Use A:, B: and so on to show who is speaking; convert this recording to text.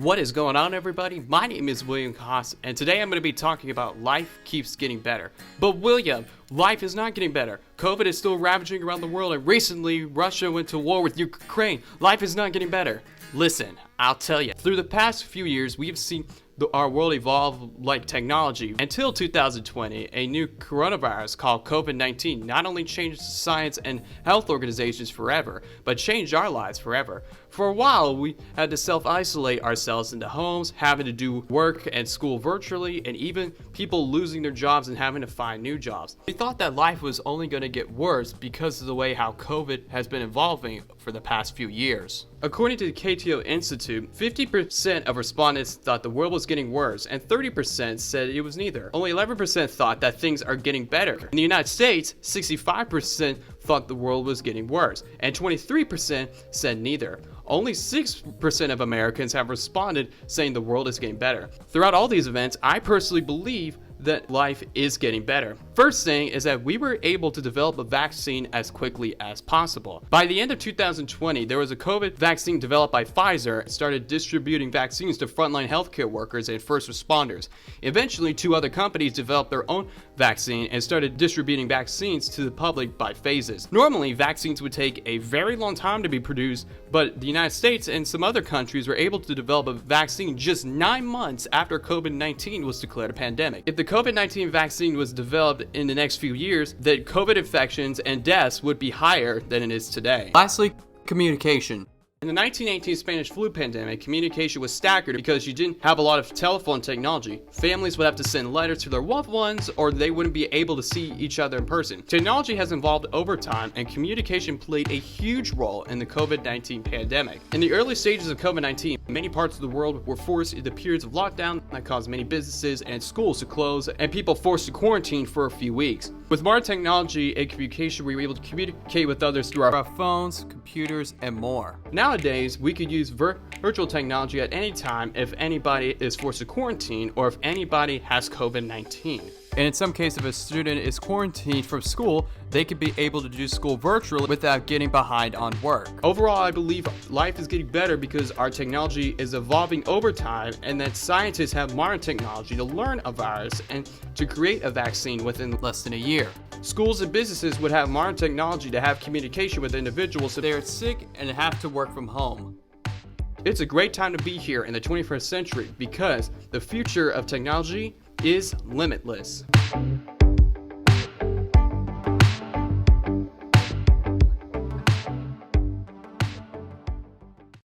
A: What is going on, everybody? My name is William Koss, and today I'm going to be talking about life keeps getting better. But William, life is not getting better. COVID is still ravaging around the world, and recently Russia went to war with Ukraine. Life is not getting better. Listen, I'll tell you. Through the past few years, we've seen our world evolve like technology. Until 2020, a new coronavirus called COVID-19 not only changed science and health organizations forever, but changed our lives forever. For a while, we had to self-isolate ourselves into homes, having to do work and school virtually, and even people losing their jobs and having to find new jobs. We thought that life was only going to get worse because of the way how COVID has been evolving for the past few years. According to the KTO Institute, 50% of respondents thought the world was getting worse, and 30% said it was neither. Only 11% thought that things are getting better. In the United States, 65% thought the world was getting worse, and 23% said neither. Only 6% of Americans have responded saying the world is getting better. Throughout all these events, I personally believe that life is getting better. First thing is that we were able to develop a vaccine as quickly as possible. By the end of 2020, there was a COVID vaccine developed by Pfizer and started distributing vaccines to frontline healthcare workers and first responders. Eventually, two other companies developed their own vaccine and started distributing vaccines to the public by phases. Normally, vaccines would take a very long time to be produced, but the United States and some other countries were able to develop a vaccine just 9 months after COVID-19 was declared a pandemic. If the COVID-19 vaccine was developed in the next few years, then COVID infections and deaths would be higher than it is today. Lastly, communication. In the 1918 Spanish flu pandemic, communication was staggered because you didn't have a lot of telephone technology. Families would have to send letters to their loved ones, or they wouldn't be able to see each other in person. Technology has evolved over time, and communication played a huge role in the COVID-19 pandemic. In the early stages of COVID-19, many parts of the world were forced into periods of lockdown that caused many businesses and schools to close, and people forced to quarantine for a few weeks. With modern technology and communication, we were able to communicate with others through our phones, computers, and more. Nowadays, we could use virtual technology at any time if anybody is forced to quarantine or if anybody has COVID-19. And in some cases, if a student is quarantined from school, they could be able to do school virtually without getting behind on work. Overall, I believe life is getting better because our technology is evolving over time, and that scientists have modern technology to learn a virus and to create a vaccine within less than a year. Schools and businesses would have modern technology to have communication with individuals if they are sick and have to work from home. It's a great time to be here in the 21st century because the future of technology is limitless.